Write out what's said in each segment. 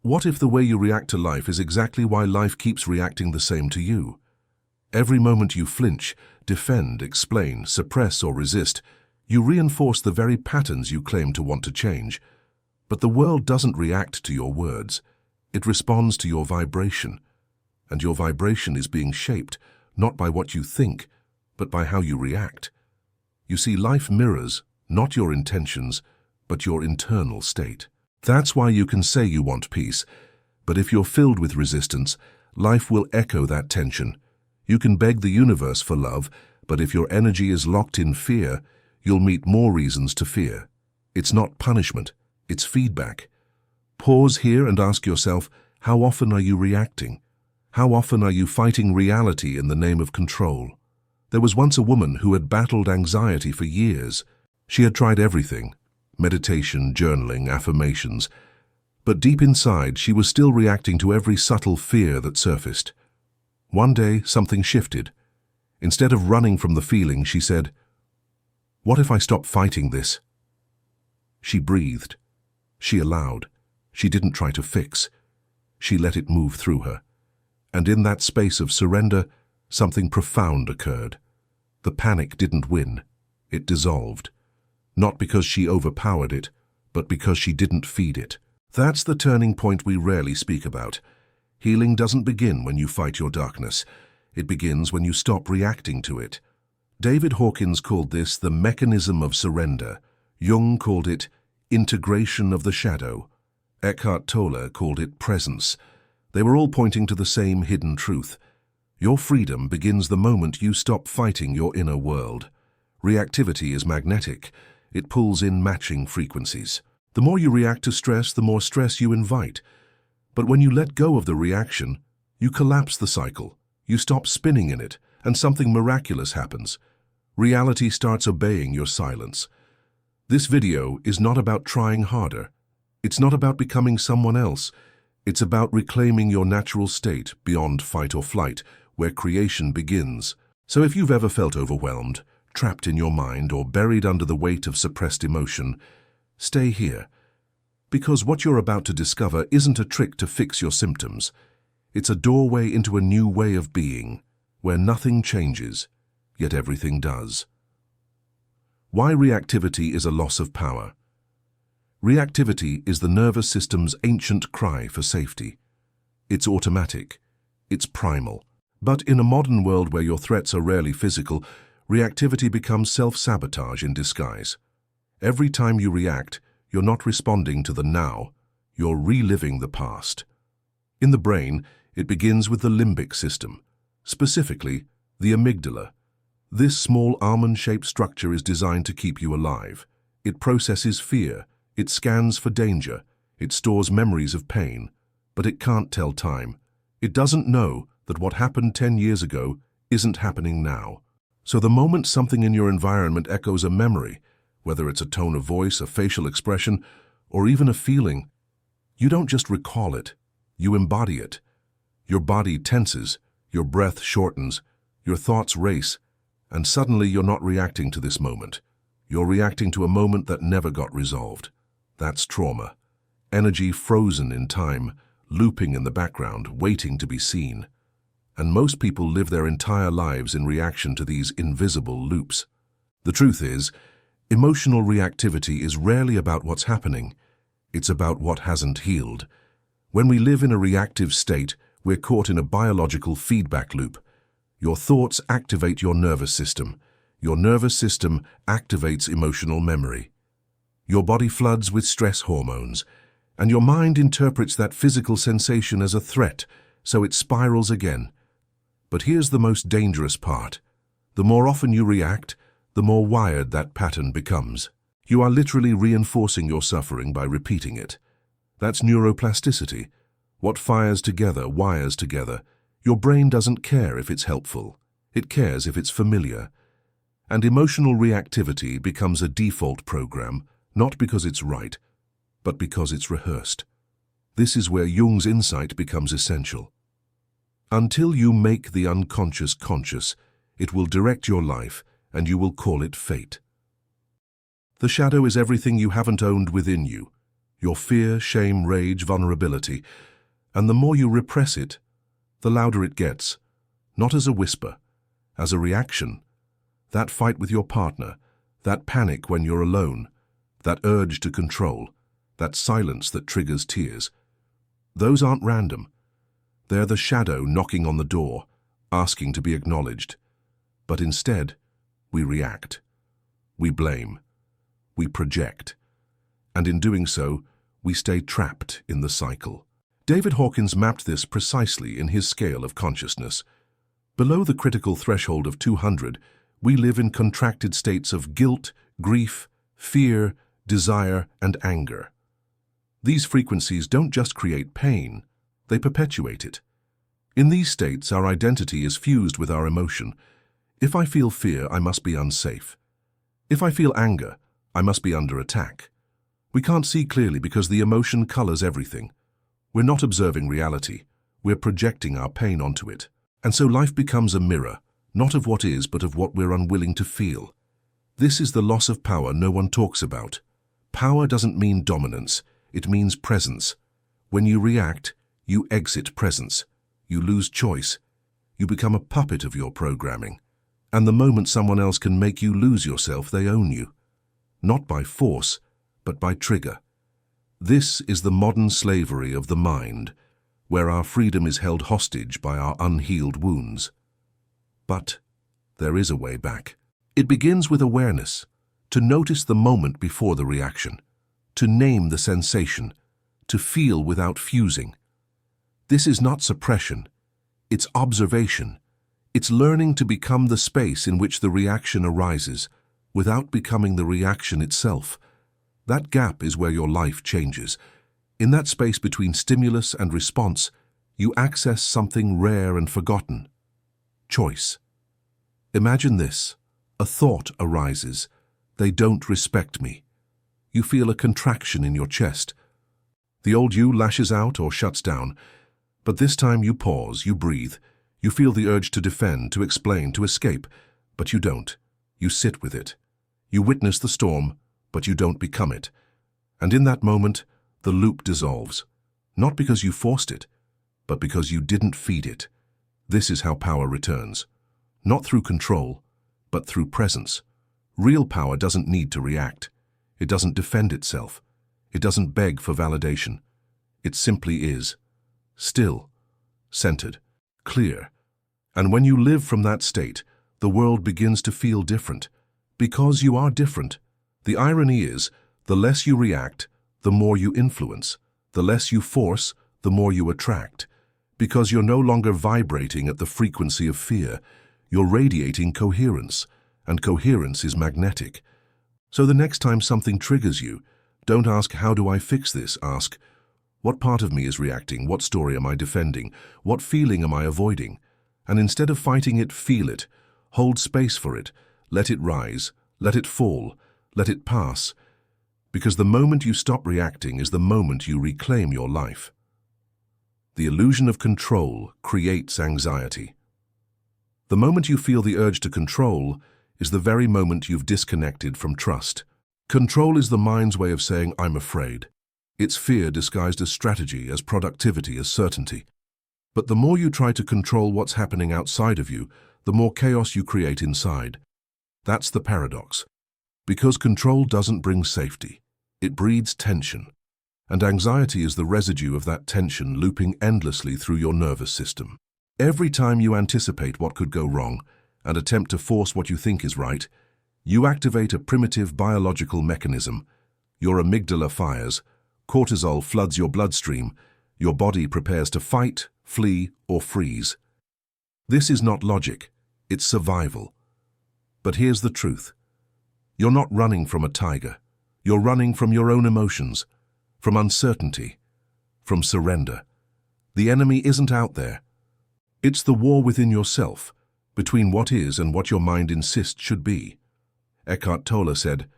What if the way you react to life is exactly why life keeps reacting the same to you? Every moment you flinch, defend, explain, suppress, or resist, you reinforce the very patterns you claim to want to change. But the world doesn't react to your words. It responds to your vibration. And your vibration is being shaped, not by what you think, but by how you react. You see, life mirrors, not your intentions, but your internal state. That's why you can say you want peace, but if you're filled with resistance, life will echo that tension. You can beg the universe for love, but if your energy is locked in fear, you'll meet more reasons to fear. It's not punishment, it's feedback. Pause here and ask yourself, how often are you reacting? How often are you fighting reality in the name of control? There was once a woman who had battled anxiety for years. She had tried everything, meditation, journaling, affirmations, but deep inside she was still reacting to every subtle fear that surfaced. One day, something shifted. Instead of running from the feeling, she said, "What if I stop fighting this?" She breathed. She allowed. She didn't try to fix. She let it move through her. And in that space of surrender, something profound occurred. The panic didn't win. It dissolved. Not because she overpowered it, but because she didn't feed it. That's the turning point we rarely speak about. Healing doesn't begin when you fight your darkness. It begins when you stop reacting to it. David Hawkins called this the mechanism of surrender. Jung called it integration of the shadow. Eckhart Tolle called it presence. They were all pointing to the same hidden truth. Your freedom begins the moment you stop fighting your inner world. Reactivity is magnetic. It pulls in matching frequencies. The more you react to stress, the more stress you invite. But when you let go of the reaction, you collapse the cycle. You stop spinning in it, and something miraculous happens. Reality starts obeying your silence. This video is not about trying harder. It's not about becoming someone else. It's about reclaiming your natural state beyond fight or flight, where creation begins. So if you've ever felt overwhelmed, trapped in your mind, or buried under the weight of suppressed emotion, stay here. Because what you're about to discover isn't a trick to fix your symptoms. It's a doorway into a new way of being, where nothing changes, yet everything does. Why reactivity is a loss of power. Reactivity is the nervous system's ancient cry for safety. It's automatic. It's primal. But in a modern world where your threats are rarely physical, reactivity becomes self-sabotage in disguise. Every time you react, you're not responding to the now, you're reliving the past. In the brain, it begins with the limbic system, specifically the amygdala. This small almond-shaped structure is designed to keep you alive. It processes fear, it scans for danger, it stores memories of pain, but it can't tell time. It doesn't know that what happened 10 years ago isn't happening now. So the moment something in your environment echoes a memory, whether it's a tone of voice, a facial expression, or even a feeling, you don't just recall it, you embody it. Your body tenses, your breath shortens, your thoughts race, and suddenly you're not reacting to this moment. You're reacting to a moment that never got resolved. That's trauma. Energy frozen in time, looping in the background, waiting to be seen. And most people live their entire lives in reaction to these invisible loops. The truth is, emotional reactivity is rarely about what's happening. It's about what hasn't healed. When we live in a reactive state, we're caught in a biological feedback loop. Your thoughts activate your nervous system. Your nervous system activates emotional memory. Your body floods with stress hormones, and your mind interprets that physical sensation as a threat, so it spirals again. But here's the most dangerous part. The more often you react, the more wired that pattern becomes. You are literally reinforcing your suffering by repeating it. That's neuroplasticity. What fires together wires together. Your brain doesn't care if it's helpful. It cares if it's familiar. And emotional reactivity becomes a default program, not because it's right, but because it's rehearsed. This is where Jung's insight becomes essential. Until you make the unconscious conscious, it will direct your life, and you will call it fate. The shadow is everything you haven't owned within you. your fear, shame, rage, vulnerability, and the more you repress it, the louder it gets, not as a whisper, as a reaction. That fight with your partner, that panic when you're alone, that urge to control, that silence that triggers tears. Those aren't random. They're the shadow knocking on the door, asking to be acknowledged. But instead, we react. We blame. We project. And in doing so, we stay trapped in the cycle. David Hawkins mapped this precisely in his scale of consciousness. Below the critical threshold of 200, we live in contracted states of guilt, grief, fear, desire, and anger. These frequencies don't just create pain, they perpetuate it. In these states, our identity is fused with our emotion. If I feel fear, I must be unsafe. If I feel anger, I must be under attack. We can't see clearly because the emotion colors everything. We're not observing reality. We're projecting our pain onto it. And so life becomes a mirror, not of what is, but of what we're unwilling to feel. This is the loss of power no one talks about. Power doesn't mean dominance. It means presence. When you react, you exit presence. You lose choice. You become a puppet of your programming. And the moment someone else can make you lose yourself, they own you. Not by force, but by trigger. This is the modern slavery of the mind, where our freedom is held hostage by our unhealed wounds. But there is a way back. It begins with awareness, to notice the moment before the reaction, to name the sensation, to feel without fusing. This is not suppression, it's observation. It's learning to become the space in which the reaction arises, without becoming the reaction itself. That gap is where your life changes. In that space between stimulus and response, you access something rare and forgotten: choice. Imagine this. A thought arises. They don't respect me. You feel a contraction in your chest. The old you lashes out or shuts down. But this time you pause, you breathe. You feel the urge to defend, to explain, to escape. But you don't. You sit with it. You witness the storm, but you don't become it. And in that moment, the loop dissolves. Not because you forced it, but because you didn't feed it. This is how power returns. Not through control, but through presence. Real power doesn't need to react. It doesn't defend itself. It doesn't beg for validation. It simply is. Still, centered, clear. And when you live from that state, the world begins to feel different. Because you are different. The irony is, the less you react, the more you influence. The less you force, the more you attract. Because you're no longer vibrating at the frequency of fear. You're radiating coherence, and coherence is magnetic. So the next time something triggers you, don't ask, how do I fix this? Ask, what part of me is reacting? What story am I defending? What feeling am I avoiding? And instead of fighting it, feel it. Hold space for it. Let it rise. Let it fall. Let it pass. Because the moment you stop reacting is the moment you reclaim your life. The illusion of control creates anxiety. The moment you feel the urge to control is the very moment you've disconnected from trust. Control is the mind's way of saying, I'm afraid. It's fear disguised as strategy, as productivity, as certainty. But the more you try to control what's happening outside of you, the more chaos you create inside. That's the paradox. Because control doesn't bring safety, it breeds tension. And anxiety is the residue of that tension looping endlessly through your nervous system. Every time you anticipate what could go wrong and attempt to force what you think is right, you activate a primitive biological mechanism. Your amygdala fires, cortisol floods your bloodstream, your body prepares to fight, flee, or freeze. This is not logic, it's survival. But here's the truth. You're not running from a tiger. You're running from your own emotions, from uncertainty, from surrender. The enemy isn't out there. It's the war within yourself, between what is and what your mind insists should be. Eckhart Tolle said,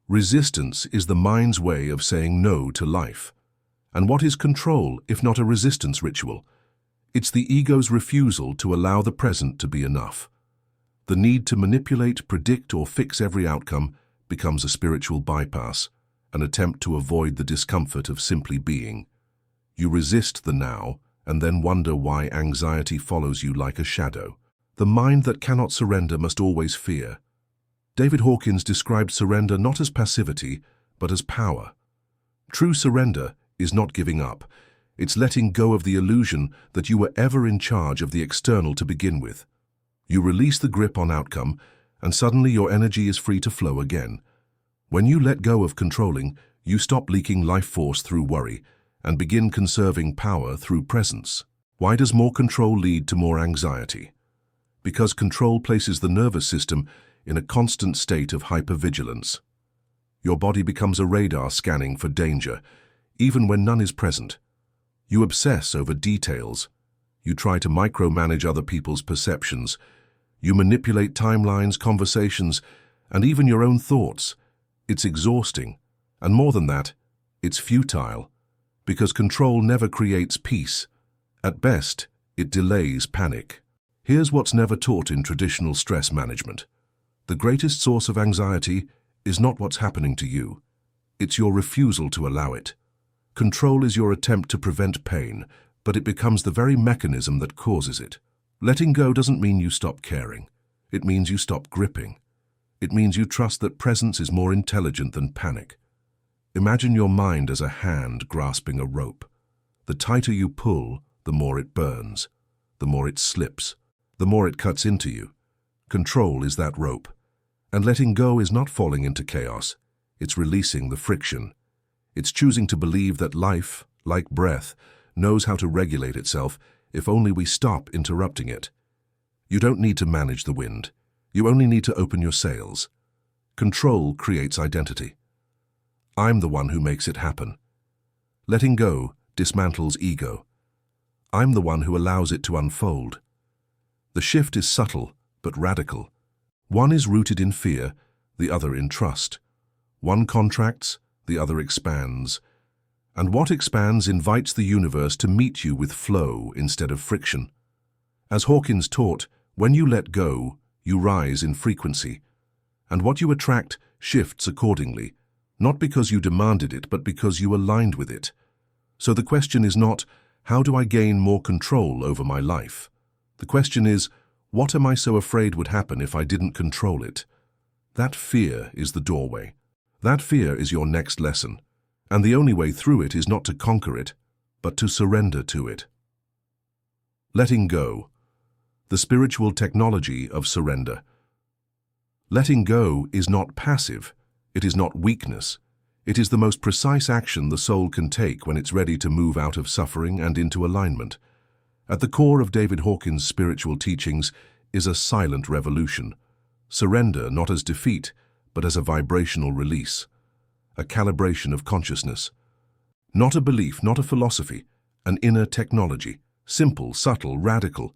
resistance is the mind's way of saying no to life. And what is control if not a resistance ritual? It's the ego's refusal to allow the present to be enough. The need to manipulate, predict, or fix every outcome becomes a spiritual bypass, an attempt to avoid the discomfort of simply being. You resist the now and then wonder why anxiety follows you like a shadow. The mind that cannot surrender must always fear. David Hawkins described surrender not as passivity, but as power. True surrender is not giving up. It's letting go of the illusion that you were ever in charge of the external to begin with. You release the grip on outcome, and suddenly your energy is free to flow again. When you let go of controlling, you stop leaking life force through worry and begin conserving power through presence. Why does more control lead to more anxiety? Because control places the nervous system in a constant state of hypervigilance. Your body becomes a radar scanning for danger, even when none is present. You obsess over details. You try to micromanage other people's perceptions. You manipulate timelines, conversations, and even your own thoughts. It's exhausting, and more than that, it's futile, because control never creates peace. At best, it delays panic. Here's what's never taught in traditional stress management. The greatest source of anxiety is not what's happening to you. It's your refusal to allow it. Control is your attempt to prevent pain, but it becomes the very mechanism that causes it. Letting go doesn't mean you stop caring. It means you stop gripping. It means you trust that presence is more intelligent than panic. Imagine your mind as a hand grasping a rope. The tighter you pull, the more it burns, the more it slips, the more it cuts into you. Control is that rope. And letting go is not falling into chaos. It's releasing the friction. It's choosing to believe that life, like breath, knows how to regulate itself if only we stop interrupting it. You don't need to manage the wind. You only need to open your sails. Control creates identity. I'm the one who makes it happen. Letting go dismantles ego. I'm the one who allows it to unfold. The shift is subtle but radical. One is rooted in fear, the other in trust. One contracts, the other expands. And what expands invites the universe to meet you with flow instead of friction. As Hawkins taught, when you let go, you rise in frequency. And what you attract shifts accordingly, not because you demanded it, but because you aligned with it. So the question is not, how do I gain more control over my life? The question is, what am I so afraid would happen if I didn't control it? That fear is the doorway. That fear is your next lesson. And the only way through it is not to conquer it, but to surrender to it. Letting go. The spiritual technology of surrender. Letting go is not passive. It is not weakness. It is the most precise action the soul can take when it's ready to move out of suffering and into alignment. At the core of David Hawkins' spiritual teachings is a silent revolution. Surrender not as defeat, but as a vibrational release. A calibration of consciousness. Not a belief, not a philosophy, an inner technology. Simple, subtle, radical.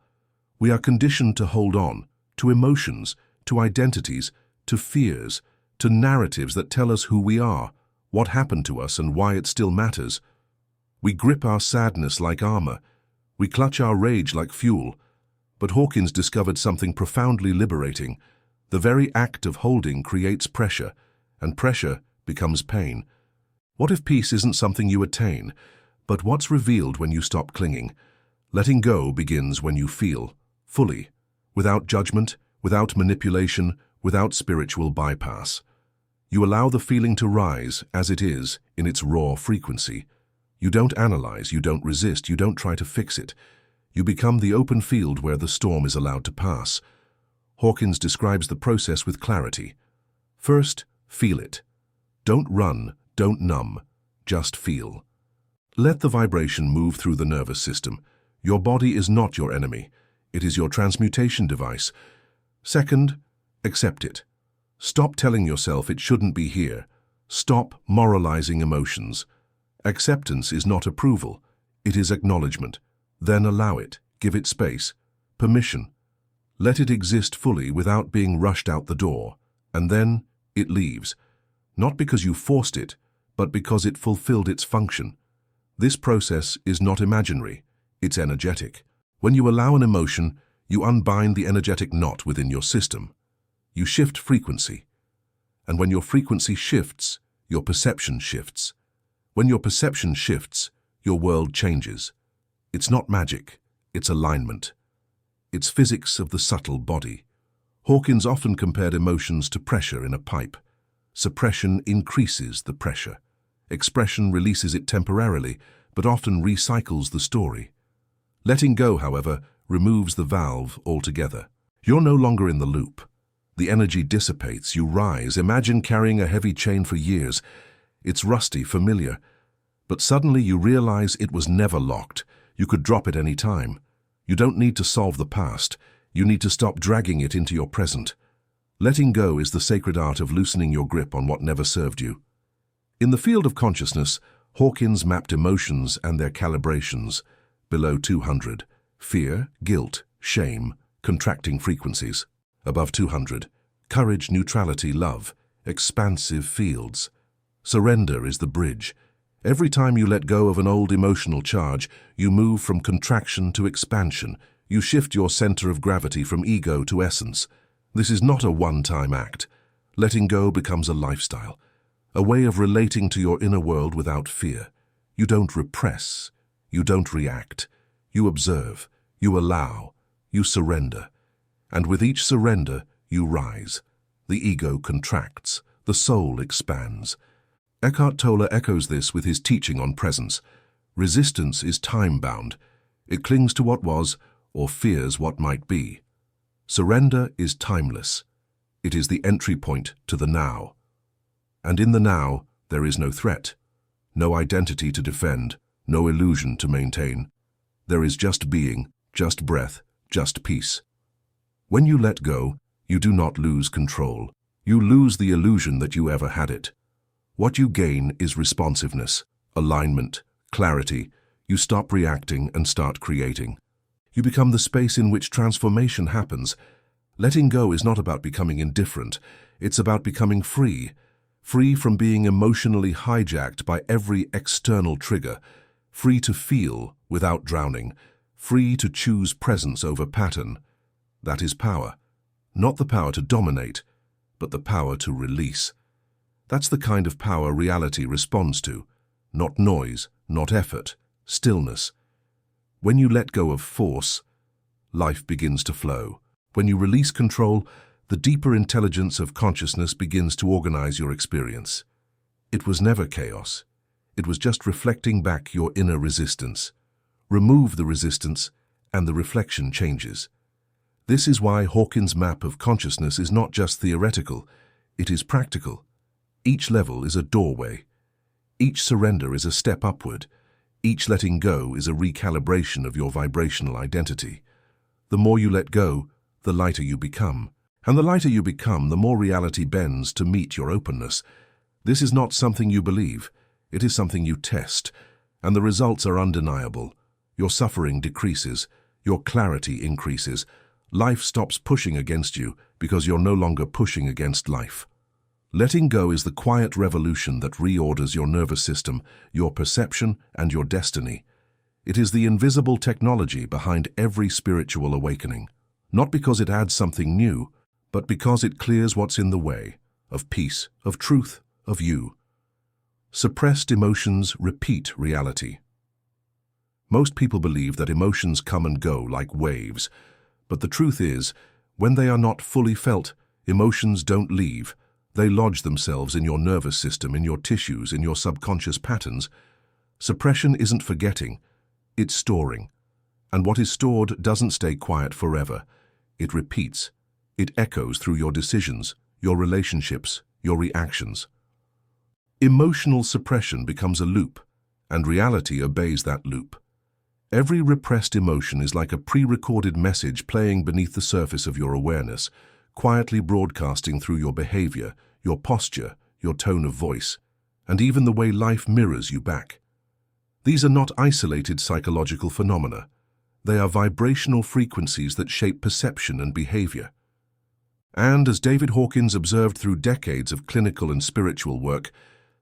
We are conditioned to hold on, to emotions, to identities, to fears, to narratives that tell us who we are, what happened to us and why it still matters. We grip our sadness like armor. We clutch our rage like fuel. But Hawkins discovered something profoundly liberating. The very act of holding creates pressure, and pressure becomes pain. What if peace isn't something you attain, but what's revealed when you stop clinging? Letting go begins when you feel, fully, without judgment, without manipulation, without spiritual bypass. You allow the feeling to rise as it is in its raw frequency. You don't analyze, you don't resist, you don't try to fix it. You become the open field where the storm is allowed to pass. Hawkins describes the process with clarity. First, feel it. Don't run, don't numb, just feel. Let the vibration move through the nervous system. Your body is not your enemy. It is your transmutation device. Second, accept it. Stop telling yourself it shouldn't be here. Stop moralizing emotions. Acceptance is not approval. It is acknowledgement. Then allow it. Give it space. Permission. Let it exist fully without being rushed out the door. And then it leaves. Not because you forced it, but because it fulfilled its function. This process is not imaginary. It's energetic. When you allow an emotion, you unbind the energetic knot within your system. You shift frequency. And when your frequency shifts, your perception shifts. When your perception shifts, your world changes. It's not magic, it's alignment. It's physics of the subtle body. Hawkins often compared emotions to pressure in a pipe. Suppression increases the pressure. Expression releases it temporarily, but often recycles the story. Letting go, however, removes the valve altogether. You're no longer in the loop. The energy dissipates, you rise. Imagine carrying a heavy chain for years. It's rusty, familiar. But suddenly you realize it was never locked. You could drop it any time. You don't need to solve the past. You need to stop dragging it into your present. Letting go is the sacred art of loosening your grip on what never served you. In the field of consciousness, Hawkins mapped emotions and their calibrations. Below 200, fear, guilt, shame, contracting frequencies. Above 200, courage, neutrality, love, expansive fields. Surrender is the bridge. Every time you let go of an old emotional charge, you move from contraction to expansion. You shift your center of gravity from ego to essence. This is not a one-time act. Letting go becomes a lifestyle, a way of relating to your inner world without fear. You don't repress. You don't react. You observe. You allow. You surrender. And with each surrender, you rise. The ego contracts. The soul expands. Eckhart Tolle echoes this with his teaching on presence. Resistance is time-bound. It clings to what was or fears what might be. Surrender is timeless. It is the entry point to the now. And in the now, there is no threat, no identity to defend, no illusion to maintain. There is just being, just breath, just peace. When you let go, you do not lose control. You lose the illusion that you ever had it. What you gain is responsiveness, alignment, clarity. You stop reacting and start creating. You become the space in which transformation happens. Letting go is not about becoming indifferent. It's about becoming free. Free from being emotionally hijacked by every external trigger. Free to feel without drowning. Free to choose presence over pattern. That is power. Not the power to dominate, but the power to release. That's the kind of power reality responds to. Not noise, not effort, stillness. When you let go of force, life begins to flow. When you release control, the deeper intelligence of consciousness begins to organize your experience. It was never chaos. It was just reflecting back your inner resistance. Remove the resistance, and the reflection changes. This is why Hawkins' map of consciousness is not just theoretical, it is practical. Each level is a doorway. Each surrender is a step upward. Each letting go is a recalibration of your vibrational identity. The more you let go, the lighter you become. And the lighter you become, the more reality bends to meet your openness. This is not something you believe. It is something you test. And the results are undeniable. Your suffering decreases. Your clarity increases. Life stops pushing against you because you're no longer pushing against life. Letting go is the quiet revolution that reorders your nervous system, your perception, and your destiny. It is the invisible technology behind every spiritual awakening. Not because it adds something new, but because it clears what's in the way, of peace, of truth, of you. Suppressed emotions repeat reality. Most people believe that emotions come and go like waves, but the truth is, when they are not fully felt, emotions don't leave. They lodge themselves in your nervous system, in your tissues, in your subconscious patterns. Suppression isn't forgetting, it's storing. And what is stored doesn't stay quiet forever. It repeats. It echoes through your decisions, your relationships, your reactions. Emotional suppression becomes a loop, and reality obeys that loop. Every repressed emotion is like a pre-recorded message playing beneath the surface of your awareness, quietly broadcasting through your behavior, your posture, your tone of voice, and even the way life mirrors you back. These are not isolated psychological phenomena. They are vibrational frequencies that shape perception and behavior. And as David Hawkins observed through decades of clinical and spiritual work,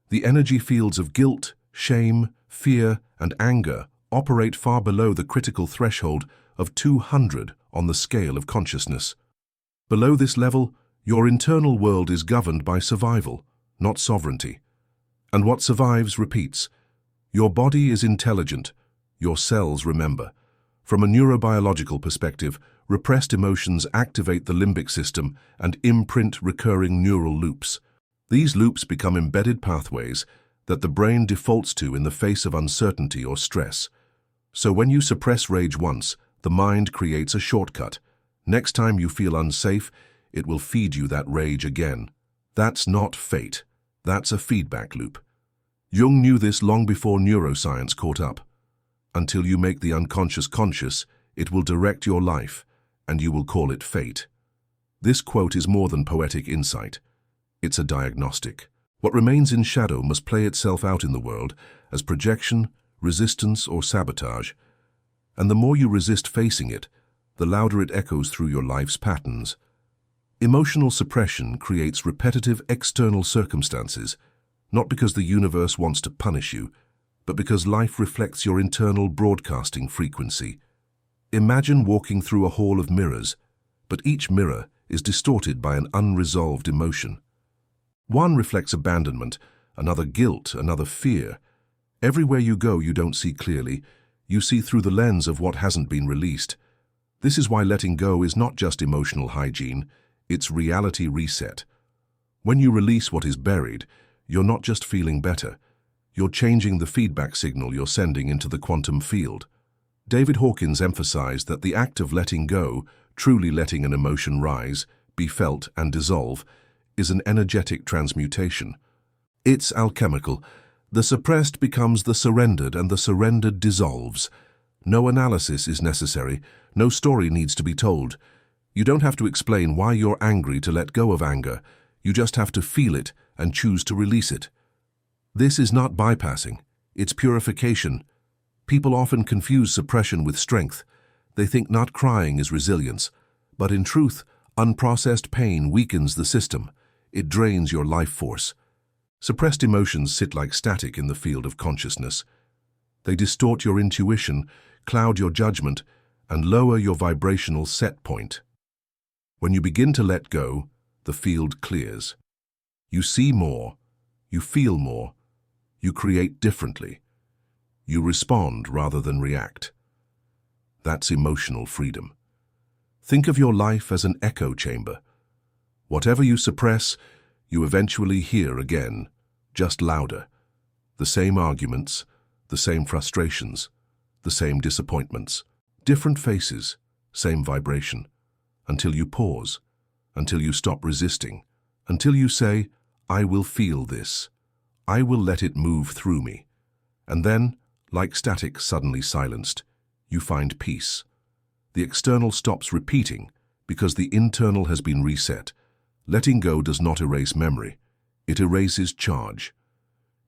the energy fields of guilt, shame, fear, and anger operate far below the critical threshold of 200 on the scale of consciousness. Below this level, your internal world is governed by survival, not sovereignty. And what survives repeats. Your body is intelligent. Your cells remember. From a neurobiological perspective, repressed emotions activate the limbic system and imprint recurring neural loops. These loops become embedded pathways that the brain defaults to in the face of uncertainty or stress. So when you suppress rage once, the mind creates a shortcut. Next time you feel unsafe, it will feed you that rage again. That's not fate. That's a feedback loop. Jung knew this long before neuroscience caught up. Until you make the unconscious conscious, it will direct your life, and you will call it fate. This quote is more than poetic insight. It's a diagnostic. What remains in shadow must play itself out in the world as projection, resistance, or sabotage. And the more you resist facing it, the louder it echoes through your life's patterns. Emotional suppression creates repetitive external circumstances, not because the universe wants to punish you, but because life reflects your internal broadcasting frequency. Imagine walking through a hall of mirrors, but each mirror is distorted by an unresolved emotion. One reflects abandonment, another guilt, another fear. Everywhere you go, you don't see clearly. You see through the lens of what hasn't been released. This is why letting go is not just emotional hygiene, it's reality reset. When you release what is buried, you're not just feeling better. You're changing the feedback signal you're sending into the quantum field. David Hawkins emphasized that the act of letting go, truly letting an emotion rise, be felt, and dissolve, is an energetic transmutation. It's alchemical. The suppressed becomes the surrendered, and the surrendered dissolves. No analysis is necessary. No story needs to be told. You don't have to explain why you're angry to let go of anger. You just have to feel it and choose to release it. This is not bypassing. It's purification. People often confuse suppression with strength. They think not crying is resilience. But in truth, unprocessed pain weakens the system. It drains your life force. Suppressed emotions sit like static in the field of consciousness. They distort your intuition, cloud your judgment, and lower your vibrational set point. When you begin to let go, the field clears. You see more, you feel more, you create differently. You respond rather than react. That's emotional freedom. Think of your life as an echo chamber. Whatever you suppress, you eventually hear again, just louder. The same arguments, the same frustrations, the same disappointments, different faces, same vibration, until you pause, until you stop resisting, until you say, I will feel this. I will let it move through me. And then, like static suddenly silenced, you find peace. The external stops repeating because the internal has been reset. Letting go does not erase memory. It erases charge.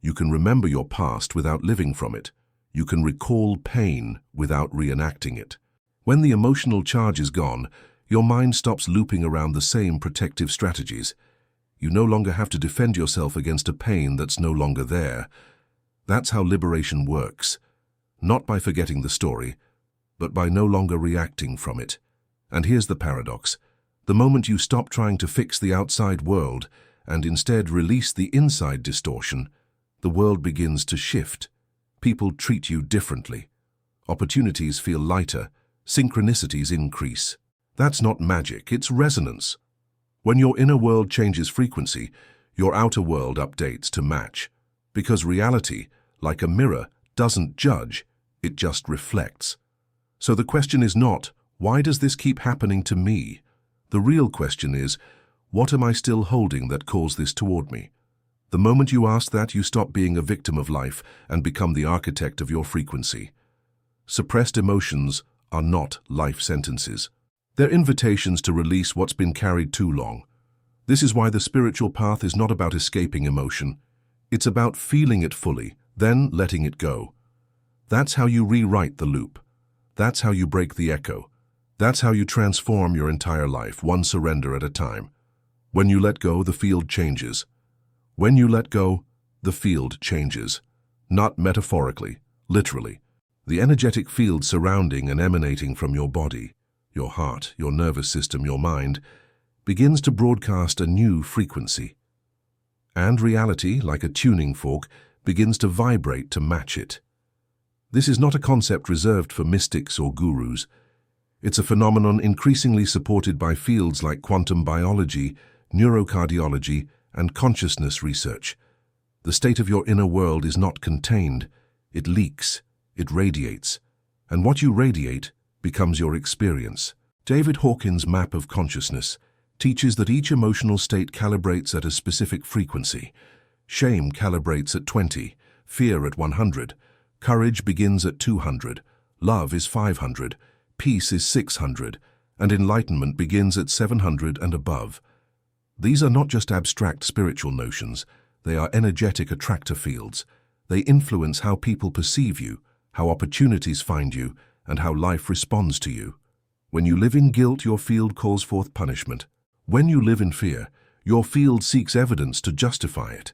You can remember your past without living from it. You can recall pain without reenacting it. When the emotional charge is gone, your mind stops looping around the same protective strategies. You no longer have to defend yourself against a pain that's no longer there. That's how liberation works. Not by forgetting the story, but by no longer reacting from it. And here's the paradox. The moment you stop trying to fix the outside world and instead release the inside distortion, the world begins to shift. People treat you differently. Opportunities feel lighter. Synchronicities increase. That's not magic, it's resonance. When your inner world changes frequency, your outer world updates to match. Because reality, like a mirror, doesn't judge, it just reflects. So the question is not, why does this keep happening to me? The real question is, what am I still holding that caused this toward me? The moment you ask that, you stop being a victim of life and become the architect of your frequency. Suppressed emotions are not life sentences. They're invitations to release what's been carried too long. This is why the spiritual path is not about escaping emotion. It's about feeling it fully, then letting it go. That's how you rewrite the loop. That's how you break the echo. That's how you transform your entire life, one surrender at a time. When you let go, the field changes. When you let go, the field changes. Not metaphorically, literally. The energetic field surrounding and emanating from your body, your heart, your nervous system, your mind, begins to broadcast a new frequency. and reality, like a tuning fork, begins to vibrate to match it. This is not a concept reserved for mystics or gurus. It's a phenomenon increasingly supported by fields like quantum biology, neurocardiology, and consciousness research. The state of your inner world is not contained. It leaks, it radiates, and what you radiate becomes your experience. David Hawkins' map of consciousness teaches that each emotional state calibrates at a specific frequency. Shame calibrates at 20, fear at 100, courage begins at 200, love is 500, peace is 600, and enlightenment begins at 700 and above. These are not just abstract spiritual notions, they are energetic attractor fields. They influence how people perceive you, how opportunities find you, and how life responds to you. When you live in guilt, your field calls forth punishment. When you live in fear, your field seeks evidence to justify it.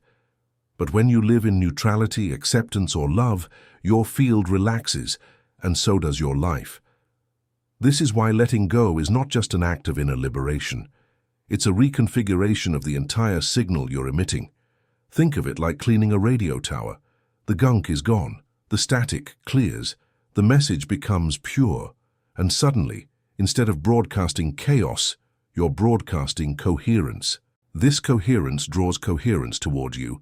But when you live in neutrality, acceptance, or love, your field relaxes, and so does your life. This is why letting go is not just an act of inner liberation. It's a reconfiguration of the entire signal you're emitting. Think of it like cleaning a radio tower. The gunk is gone, the static clears, the message becomes pure, and suddenly, instead of broadcasting chaos, you're broadcasting coherence. This coherence draws coherence toward you.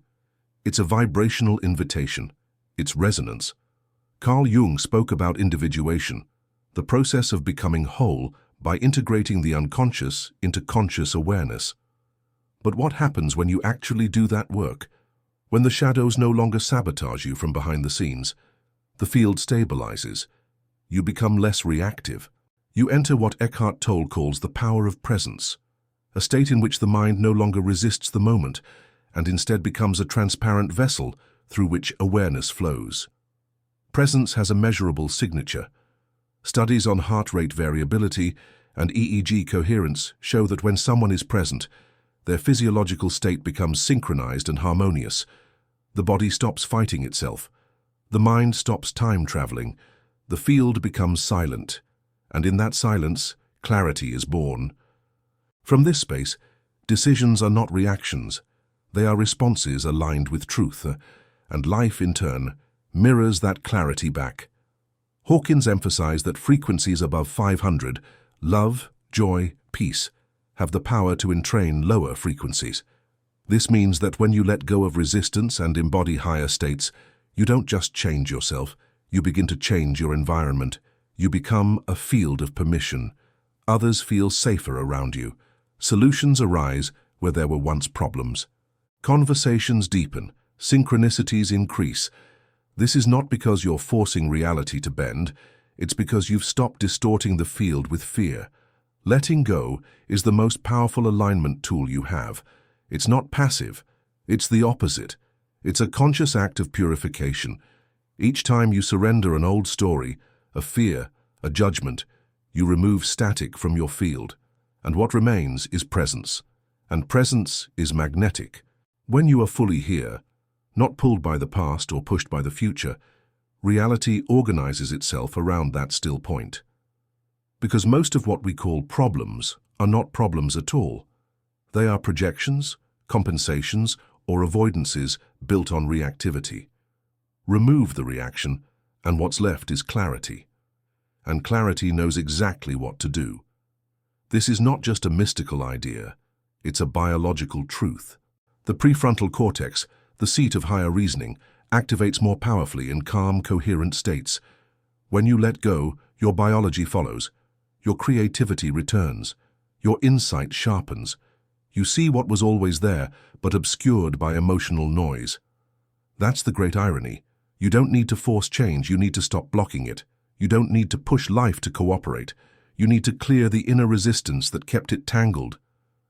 It's a vibrational invitation. It's resonance. Carl Jung spoke about individuation, the process of becoming whole by integrating the unconscious into conscious awareness. But what happens when you actually do that work? When the shadows no longer sabotage you from behind the scenes, the field stabilizes. You become less reactive. You enter what Eckhart Tolle calls the power of presence, a state in which the mind no longer resists the moment and instead becomes a transparent vessel through which awareness flows. Presence has a measurable signature. Studies on heart rate variability and EEG coherence show that when someone is present, their physiological state becomes synchronized and harmonious. The body stops fighting itself. The mind stops time traveling. The field becomes silent. And in that silence, clarity is born. From this space, decisions are not reactions. They are responses aligned with truth, and life, in turn, mirrors that clarity back. Hawkins emphasized that frequencies above 500, love, joy, peace, have the power to entrain lower frequencies. This means that when you let go of resistance and embody higher states, you don't just change yourself, you begin to change your environment. You become a field of permission. Others feel safer around you. Solutions arise where there were once problems. Conversations deepen, synchronicities increase. This is not because you're forcing reality to bend, it's because you've stopped distorting the field with fear. Letting go is the most powerful alignment tool you have. It's not passive, it's the opposite. It's a conscious act of purification. Each time you surrender an old story, a fear, a judgment, you remove static from your field. And what remains is presence. And presence is magnetic. When you are fully here, not pulled by the past or pushed by the future, reality organizes itself around that still point. Because most of what we call problems are not problems at all. They are projections, compensations, or avoidances built on reactivity. Remove the reaction, and what's left is clarity. And clarity knows exactly what to do. This is not just a mystical idea, it's a biological truth. The prefrontal cortex, the seat of higher reasoning, activates more powerfully in calm, coherent states. When you let go, your biology follows. Your creativity returns. Your insight sharpens. You see what was always there, but obscured by emotional noise. That's the great irony. You don't need to force change, you need to stop blocking it. You don't need to push life to cooperate. You need to clear the inner resistance that kept it tangled.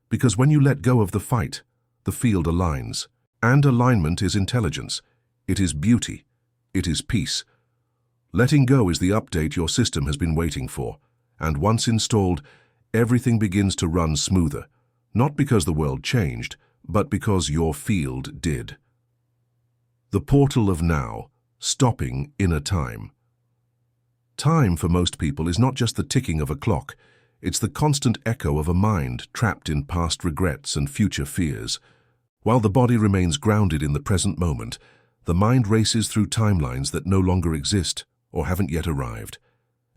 Because when you let go of the fight, the field aligns. And alignment is intelligence. It is beauty. It is peace. Letting go is the update your system has been waiting for. And once installed, everything begins to run smoother. Not because the world changed, but because your field did. The portal of now, stopping inner time. Time for most people is not just the ticking of a clock, it's the constant echo of a mind trapped in past regrets and future fears. While the body remains grounded in the present moment, the mind races through timelines that no longer exist or haven't yet arrived.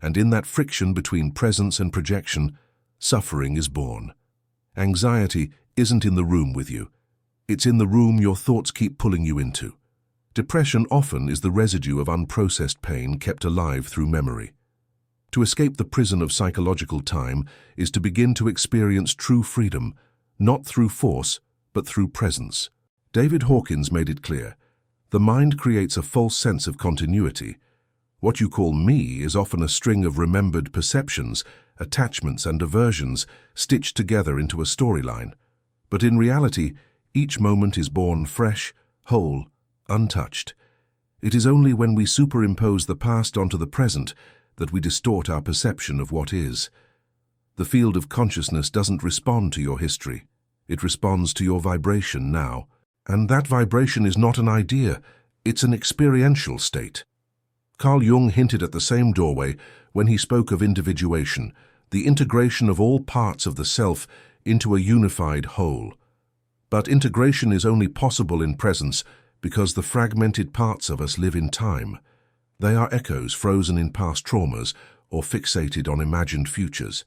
And in that friction between presence and projection, suffering is born. Anxiety isn't in the room with you. It's in the room your thoughts keep pulling you into. Depression often is the residue of unprocessed pain kept alive through memory. To escape the prison of psychological time is to begin to experience true freedom, not through force, but through presence. David Hawkins made it clear, the mind creates a false sense of continuity. What you call me is often a string of remembered perceptions, attachments and aversions stitched together into a storyline. But in reality, each moment is born fresh, whole, untouched. It is only when we superimpose the past onto the present that we distort our perception of what is. The field of consciousness doesn't respond to your history. It responds to your vibration now. And that vibration is not an idea, it's an experiential state. Carl Jung hinted at the same doorway when he spoke of individuation, the integration of all parts of the self into a unified whole. But integration is only possible in presence because the fragmented parts of us live in time. They are echoes frozen in past traumas or fixated on imagined futures.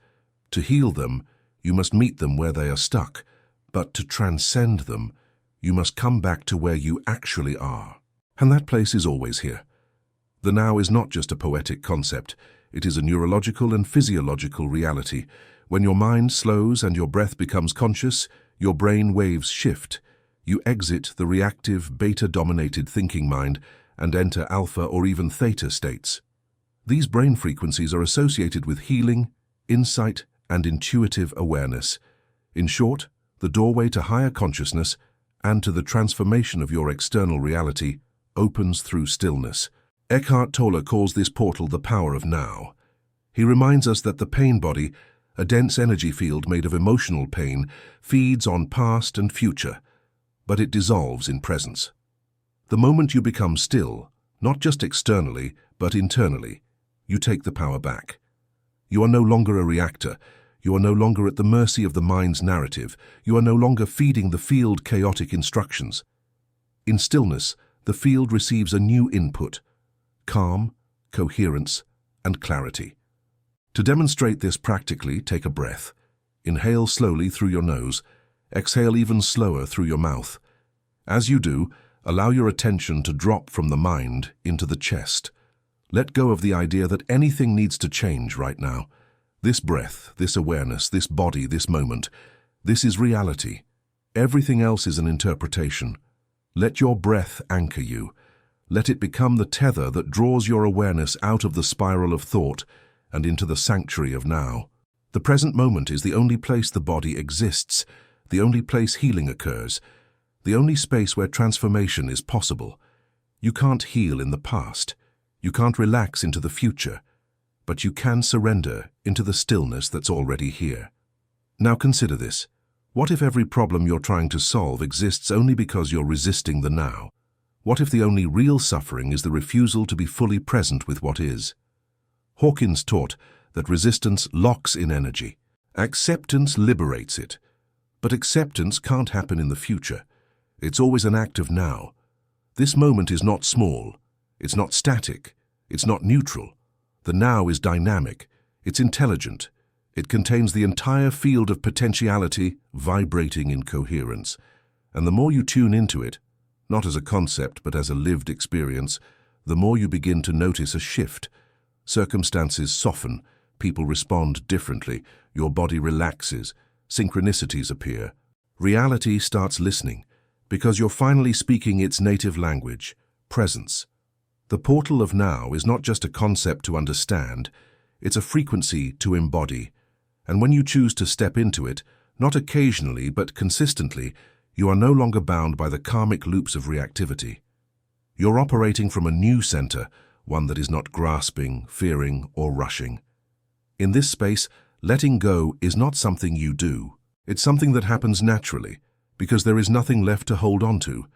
To heal them, you must meet them where they are stuck, but to transcend them, you must come back to where you actually are. And that place is always here. The now is not just a poetic concept, it is a neurological and physiological reality. When your mind slows and your breath becomes conscious, your brain waves shift. You exit the reactive, beta-dominated thinking mind and enter alpha or even theta states. These brain frequencies are associated with healing, insight, and intuitive awareness. In short, the doorway to higher consciousness and to the transformation of your external reality opens through stillness. Eckhart Tolle calls this portal the power of now. He reminds us that the pain body, a dense energy field made of emotional pain, feeds on past and future, but it dissolves in presence. The moment you become still, not just externally, but internally, you take the power back. You are no longer a reactor. You are no longer at the mercy of the mind's narrative. You are no longer feeding the field chaotic instructions. In stillness, the field receives a new input: calm, coherence, and clarity. To demonstrate this practically, take a breath. Inhale slowly through your nose. Exhale even slower through your mouth. As you do, allow your attention to drop from the mind into the chest. Let go of the idea that anything needs to change right now. This breath, this awareness, this body, this moment, this is reality. Everything else is an interpretation. Let your breath anchor you. Let it become the tether that draws your awareness out of the spiral of thought and into the sanctuary of now. The present moment is the only place the body exists, the only place healing occurs, the only space where transformation is possible. You can't heal in the past. You can't relax into the future. But you can surrender into the stillness that's already here. Now consider this. What if every problem you're trying to solve exists only because you're resisting the now? What if the only real suffering is the refusal to be fully present with what is? Hawkins taught that resistance locks in energy. Acceptance liberates it. But acceptance can't happen in the future. It's always an act of now. This moment is not small. It's not static. It's not neutral. The now is dynamic. It's intelligent. It contains the entire field of potentiality vibrating in coherence. And the more you tune into it, not as a concept but as a lived experience, the more you begin to notice a shift. Circumstances soften, people respond differently, your body relaxes, synchronicities appear. Reality starts listening, because you're finally speaking its native language, presence. The portal of now is not just a concept to understand, it's a frequency to embody. And when you choose to step into it, not occasionally but consistently, you are no longer bound by the karmic loops of reactivity. You're operating from a new center, one that is not grasping, fearing, or rushing. In this space, letting go is not something you do. It's something that happens naturally, because there is nothing left to hold on to.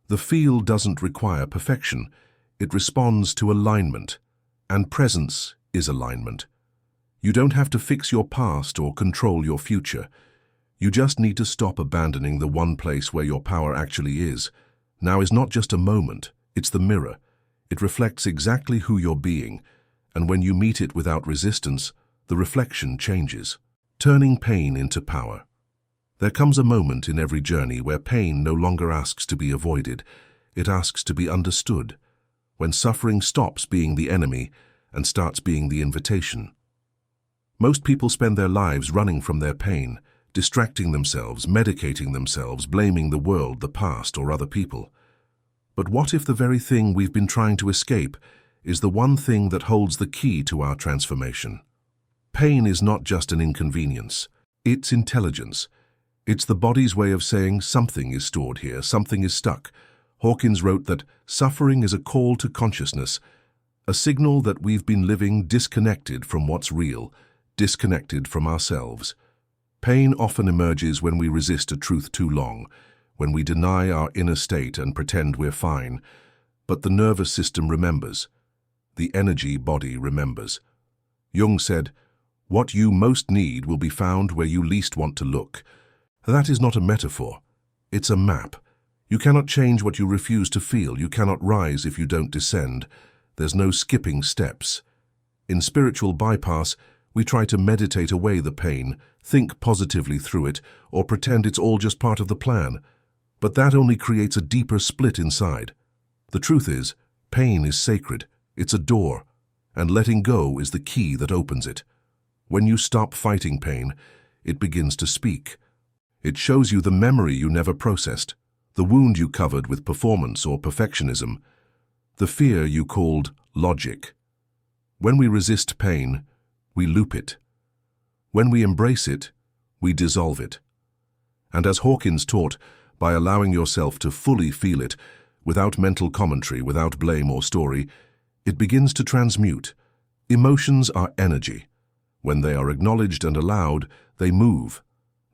The field doesn't require perfection. It responds to alignment, and presence is alignment. You don't have to fix your past or control your future. You just need to stop abandoning the one place where your power actually is. Now is not just a moment, it's the mirror. It reflects exactly who you're being, and when you meet it without resistance, the reflection changes, turning pain into power. There comes a moment in every journey where pain no longer asks to be avoided, it asks to be understood, when suffering stops being the enemy and starts being the invitation. Most people spend their lives running from their pain, distracting themselves, medicating themselves, blaming the world, the past, or other people. But what if the very thing we've been trying to escape is the one thing that holds the key to our transformation? Pain is not just an inconvenience, it's intelligence. It's the body's way of saying something is stored here, something is stuck. Hawkins wrote that suffering is a call to consciousness, a signal that we've been living disconnected from what's real, disconnected from ourselves. Pain often emerges when we resist a truth too long, when we deny our inner state and pretend we're fine. But the nervous system remembers. The energy body remembers. Jung said, "What you most need will be found where you least want to look." That is not a metaphor. It's a map. You cannot change what you refuse to feel. You cannot rise if you don't descend. There's no skipping steps. In spiritual bypass, we try to meditate away the pain, think positively through it, or pretend it's all just part of the plan. But that only creates a deeper split inside. The truth is, pain is sacred. It's a door, and letting go is the key that opens it. When you stop fighting pain, it begins to speak. It shows you the memory you never processed, the wound you covered with performance or perfectionism, the fear you called logic. When we resist pain, we loop it. When we embrace it, we dissolve it. And as Hawkins taught, by allowing yourself to fully feel it, without mental commentary, without blame or story, it begins to transmute. Emotions are energy. When they are acknowledged and allowed, they move,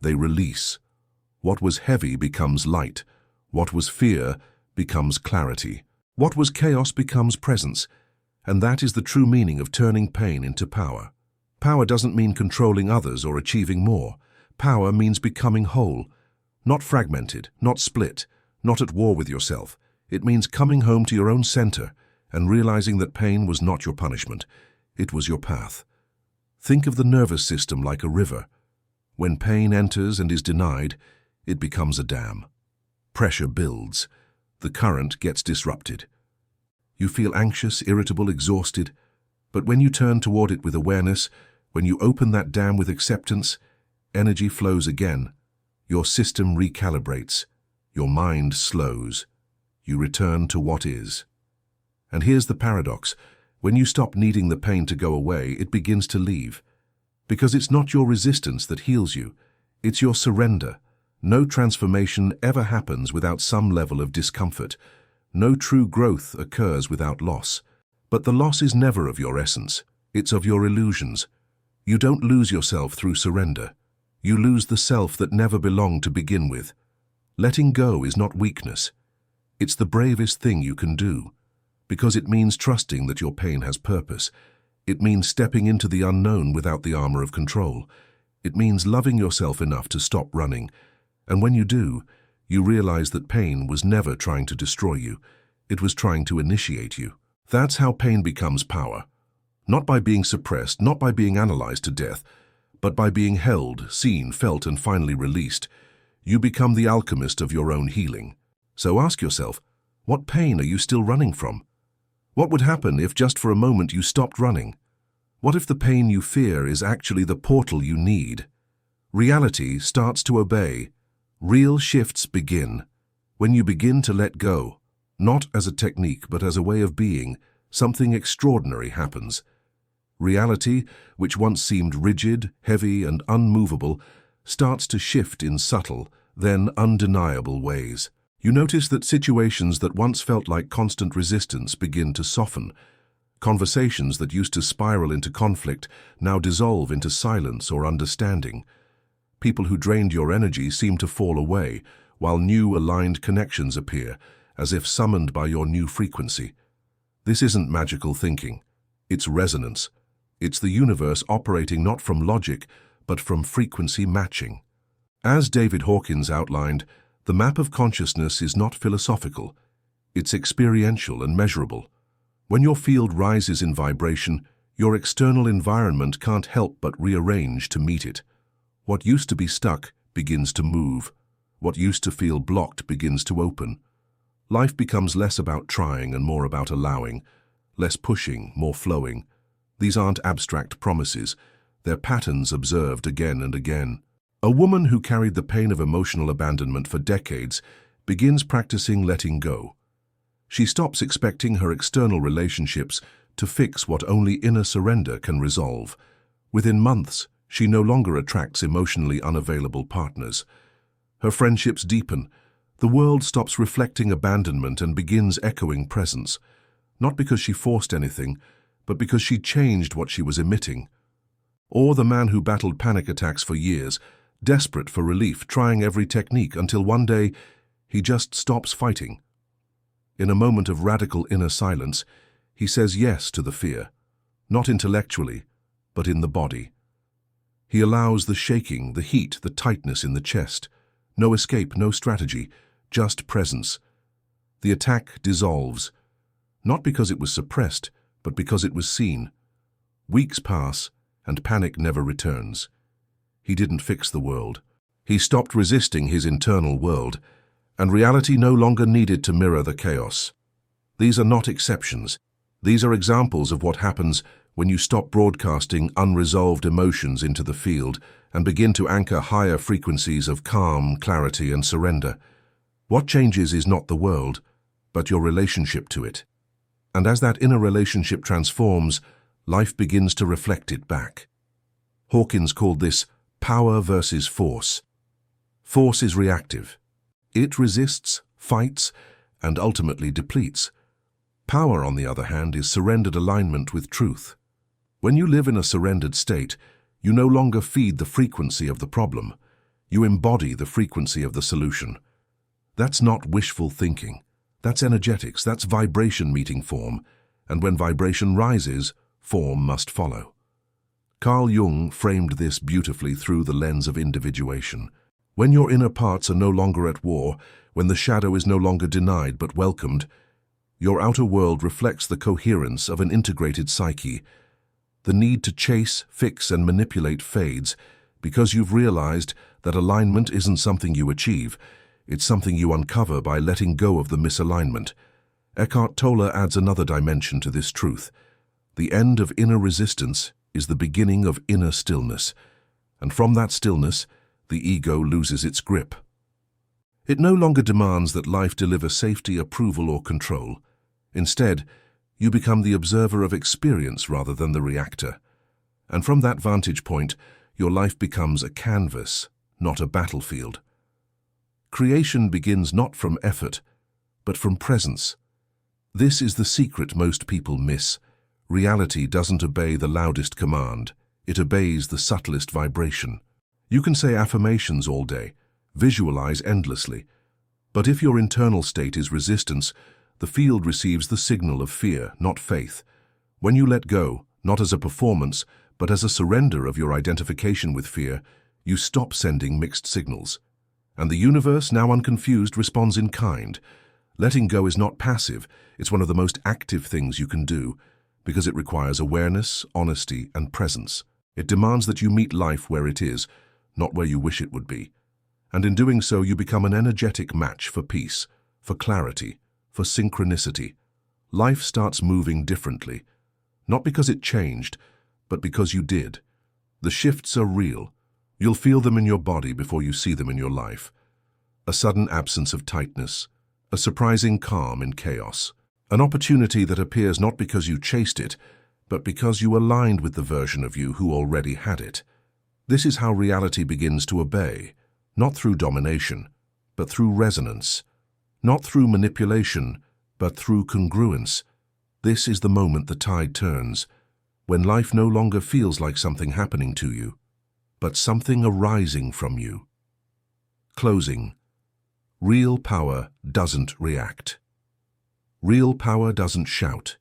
they release. What was heavy becomes light. What was fear becomes clarity. What was chaos becomes presence. And that is the true meaning of turning pain into power. Power doesn't mean controlling others or achieving more. Power means becoming whole, not fragmented, not split, not at war with yourself. It means coming home to your own center and realizing that pain was not your punishment. It was your path. Think of the nervous system like a river. When pain enters and is denied, it becomes a dam. Pressure builds. The current gets disrupted. You feel anxious, irritable, exhausted. But when you turn toward it with awareness, when you open that dam with acceptance, energy flows again. Your system recalibrates. Your mind slows. You return to what is. And here's the paradox. When you stop needing the pain to go away, it begins to leave. Because it's not your resistance that heals you. It's your surrender. No transformation ever happens without some level of discomfort. No true growth occurs without loss. But the loss is never of your essence. It's of your illusions. You don't lose yourself through surrender. You lose the self that never belonged to begin with. Letting go is not weakness. It's the bravest thing you can do. Because it means trusting that your pain has purpose. It means stepping into the unknown without the armor of control. It means loving yourself enough to stop running. And when you do, you realize that pain was never trying to destroy you. It was trying to initiate you. That's how pain becomes power. Not by being suppressed, not by being analyzed to death, but by being held, seen, felt, and finally released. You become the alchemist of your own healing. So ask yourself, what pain are you still running from? What would happen if just for a moment you stopped running? What if the pain you fear is actually the portal you need? Reality starts to obey. Real shifts begin. When you begin to let go, not as a technique but as a way of being, something extraordinary happens. Reality, which once seemed rigid, heavy, and unmovable, starts to shift in subtle, then undeniable ways. You notice that situations that once felt like constant resistance begin to soften. Conversations that used to spiral into conflict now dissolve into silence or understanding. People who drained your energy seem to fall away, while new aligned connections appear, as if summoned by your new frequency. This isn't magical thinking. It's resonance. It's the universe operating not from logic, but from frequency matching. As David Hawkins outlined, the map of consciousness is not philosophical, it's experiential and measurable. When your field rises in vibration, your external environment can't help but rearrange to meet it. What used to be stuck begins to move. What used to feel blocked begins to open. Life becomes less about trying and more about allowing, less pushing, more flowing. These aren't abstract promises, they're patterns observed again and again. A woman who carried the pain of emotional abandonment for decades begins practicing letting go. She stops expecting her external relationships to fix what only inner surrender can resolve. Within months, she no longer attracts emotionally unavailable partners. Her friendships deepen. The world stops reflecting abandonment and begins echoing presence, not because she forced anything, but because she changed what she was emitting. Or the man who battled panic attacks for years, desperate for relief, trying every technique until one day he just stops fighting. In a moment of radical inner silence, he says yes to the fear, not intellectually, but in the body. He allows the shaking, the heat, the tightness in the chest. No escape, no strategy, just presence. The attack dissolves, not because it was suppressed, but because it was seen. Weeks pass, and panic never returns. He didn't fix the world. He stopped resisting his internal world, and reality no longer needed to mirror the chaos. These are not exceptions. These are examples of what happens when you stop broadcasting unresolved emotions into the field and begin to anchor higher frequencies of calm, clarity, and surrender. What changes is not the world, but your relationship to it. And as that inner relationship transforms, life begins to reflect it back. Hawkins called this power versus force. Force is reactive. It resists, fights, and ultimately depletes. Power, on the other hand, is surrendered alignment with truth. When you live in a surrendered state, you no longer feed the frequency of the problem. You embody the frequency of the solution. That's not wishful thinking. That's energetics, that's vibration meeting form. And when vibration rises, form must follow. Carl Jung framed this beautifully through the lens of individuation. When your inner parts are no longer at war, when the shadow is no longer denied but welcomed, your outer world reflects the coherence of an integrated psyche. The need to chase, fix, and manipulate fades because you've realized that alignment isn't something you achieve, it's something you uncover by letting go of the misalignment. Eckhart Tolle adds another dimension to this truth. The end of inner resistance is the beginning of inner stillness, and from that stillness, the ego loses its grip. It no longer demands that life deliver safety, approval, or control. Instead, you become the observer of experience rather than the reactor. And from that vantage point, your life becomes a canvas, not a battlefield. Creation begins not from effort, but from presence. This is the secret most people miss. Reality doesn't obey the loudest command. It obeys the subtlest vibration. You can say affirmations all day, visualize endlessly, but if your internal state is resistance, the field receives the signal of fear, not faith. When you let go, not as a performance, but as a surrender of your identification with fear, you stop sending mixed signals. And the universe, now unconfused, responds in kind. Letting go is not passive, it's one of the most active things you can do, because it requires awareness, honesty, and presence. It demands that you meet life where it is, not where you wish it would be. And in doing so, you become an energetic match for peace, for clarity, for synchronicity. Life starts moving differently, not because it changed, but because you did. The shifts are real. You'll feel them in your body before you see them in your life. A sudden absence of tightness, a surprising calm in chaos, an opportunity that appears not because you chased it, but because you aligned with the version of you who already had it. This is how reality begins to obey, not through domination, but through resonance, not through manipulation, but through congruence. This is the moment the tide turns, when life no longer feels like something happening to you, but something arising from you. Closing. Real power doesn't react. Real power doesn't shout.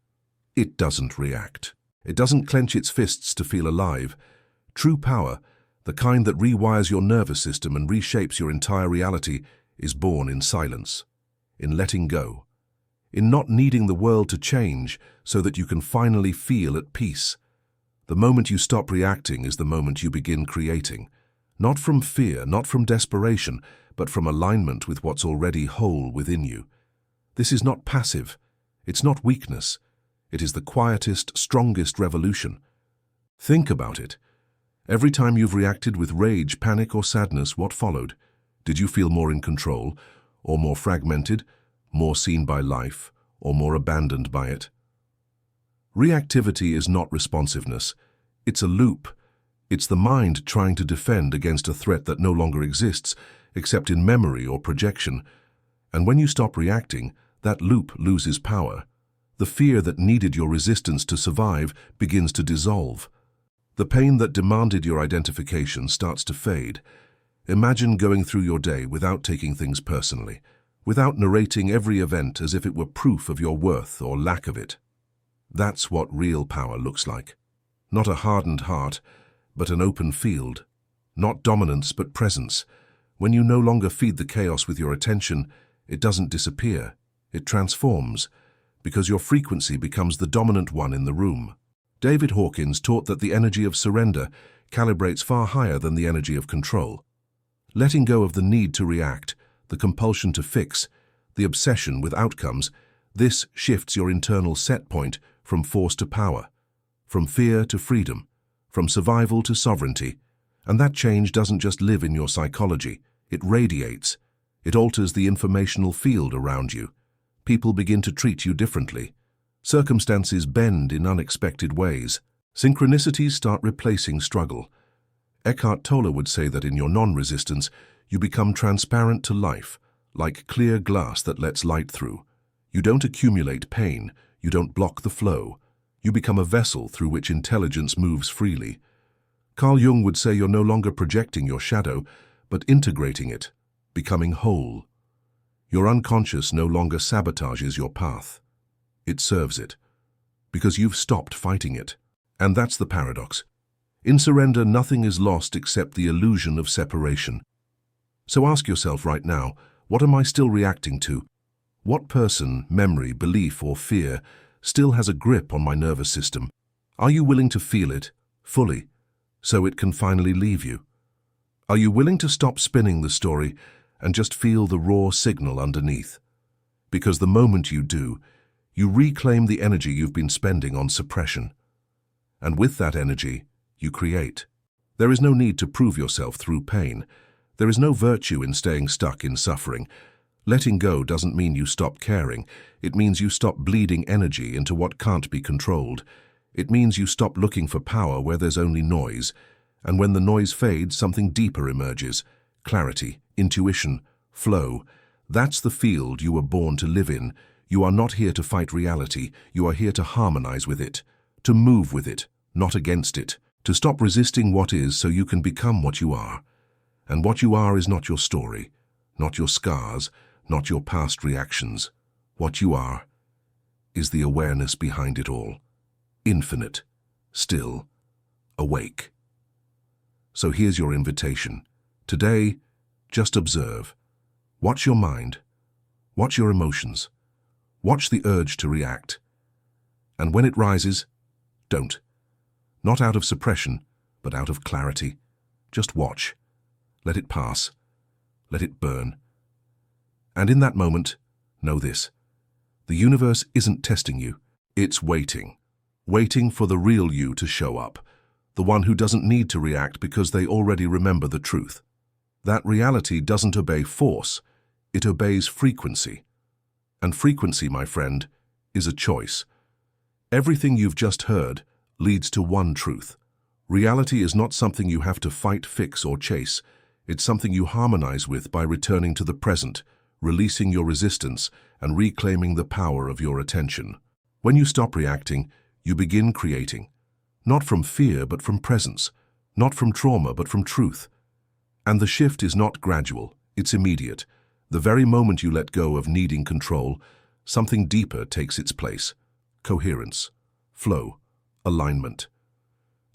It doesn't react. It doesn't clench its fists to feel alive. True power, the kind that rewires your nervous system and reshapes your entire reality, is born in silence, in letting go, in not needing the world to change so that you can finally feel at peace. The moment you stop reacting is the moment you begin creating, not from fear, not from desperation, but from alignment with what's already whole within you. This is not passive, it's not weakness, it is the quietest, strongest revolution. Think about it. Every time you've reacted with rage, panic, or sadness, what followed? Did you feel more in control, or more fragmented, more seen by life, or more abandoned by it? Reactivity is not responsiveness. It's a loop. It's the mind trying to defend against a threat that no longer exists, except in memory or projection. And when you stop reacting, that loop loses power. The fear that needed your resistance to survive begins to dissolve. The pain that demanded your identification starts to fade. Imagine going through your day without taking things personally, without narrating every event as if it were proof of your worth or lack of it. That's what real power looks like. Not a hardened heart, but an open field. Not dominance, but presence. When you no longer feed the chaos with your attention, it doesn't disappear. It transforms, because your frequency becomes the dominant one in the room. David Hawkins taught that the energy of surrender calibrates far higher than the energy of control. Letting go of the need to react, the compulsion to fix, the obsession with outcomes, this shifts your internal set point from force to power, from fear to freedom, from survival to sovereignty. And that change doesn't just live in your psychology, it radiates. It alters the informational field around you. People begin to treat you differently. Circumstances bend in unexpected ways. Synchronicities start replacing struggle. Eckhart Tolle would say that in your non-resistance, you become transparent to life, like clear glass that lets light through. You don't accumulate pain, you don't block the flow. You become a vessel through which intelligence moves freely. Carl Jung would say you're no longer projecting your shadow, but integrating it, becoming whole. Your unconscious no longer sabotages your path. It serves it, because you've stopped fighting it. And that's the paradox. In surrender, nothing is lost except the illusion of separation. So ask yourself right now, what am I still reacting to? What person, memory, belief, or fear still has a grip on my nervous system? Are you willing to feel it, fully, so it can finally leave you? Are you willing to stop spinning the story and just feel the raw signal underneath? Because the moment you do, you reclaim the energy you've been spending on suppression. And with that energy, you create. There is no need to prove yourself through pain. There is no virtue in staying stuck in suffering. Letting go doesn't mean you stop caring. It means you stop bleeding energy into what can't be controlled. It means you stop looking for power where there's only noise. And when the noise fades, something deeper emerges. Clarity, intuition, flow. That's the field you were born to live in. You are not here to fight reality. You are here to harmonize with it, to move with it, not against it, to stop resisting what is so you can become what you are. And what you are is not your story, not your scars, not your past reactions. What you are is the awareness behind it all. Infinite, still, awake. So here's your invitation. Today, just observe. Watch your mind. Watch your emotions. Watch the urge to react. And when it rises, don't. Not out of suppression, but out of clarity. Just watch. Let it pass. Let it burn. And in that moment, know this. The universe isn't testing you. It's waiting. Waiting for the real you to show up. The one who doesn't need to react because they already remember the truth. That reality doesn't obey force. It obeys frequency. And frequency, my friend, is a choice. Everything you've just heard leads to one truth. Reality is not something you have to fight, fix, or chase. It's something you harmonize with by returning to the present, releasing your resistance, and reclaiming the power of your attention. When you stop reacting, you begin creating. Not from fear, but from presence. Not from trauma, but from truth. And the shift is not gradual, it's immediate. The very moment you let go of needing control, something deeper takes its place. Coherence, flow, alignment.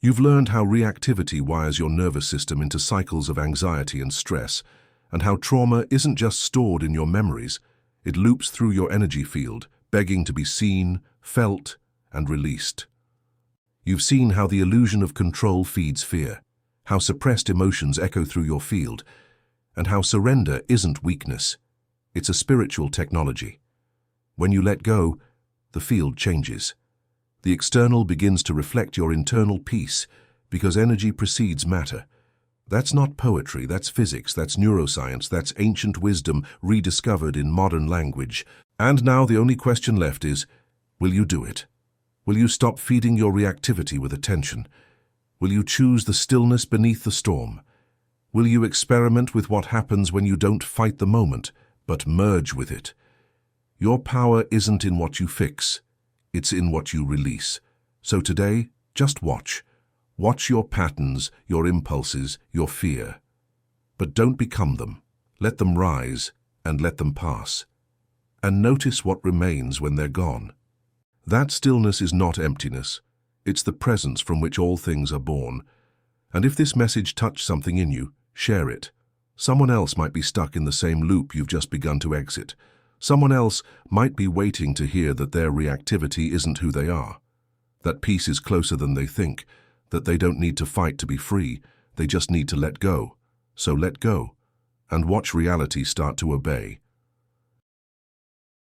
You've learned how reactivity wires your nervous system into cycles of anxiety and stress, and how trauma isn't just stored in your memories, it loops through your energy field, begging to be seen, felt, and released. You've seen how the illusion of control feeds fear, how suppressed emotions echo through your field, and how surrender isn't weakness, it's a spiritual technology. When you let go, the field changes. The external begins to reflect your internal peace, because energy precedes matter. That's not poetry, that's physics, that's neuroscience, that's ancient wisdom rediscovered in modern language. And now the only question left is, will you do it? Will you stop feeding your reactivity with attention? Will you choose the stillness beneath the storm? Will you experiment with what happens when you don't fight the moment, but merge with it? Your power isn't in what you fix, it's in what you release. So today, just watch. Watch your patterns, your impulses, your fear. But don't become them. Let them rise and let them pass. And notice what remains when they're gone. That stillness is not emptiness. It's the presence from which all things are born. And if this message touched something in you, share it. Someone else might be stuck in the same loop you've just begun to exit. Someone else might be waiting to hear that their reactivity isn't who they are. That peace is closer than they think, that they don't need to fight to be free, they just need to let go. So let go, and watch reality start to obey.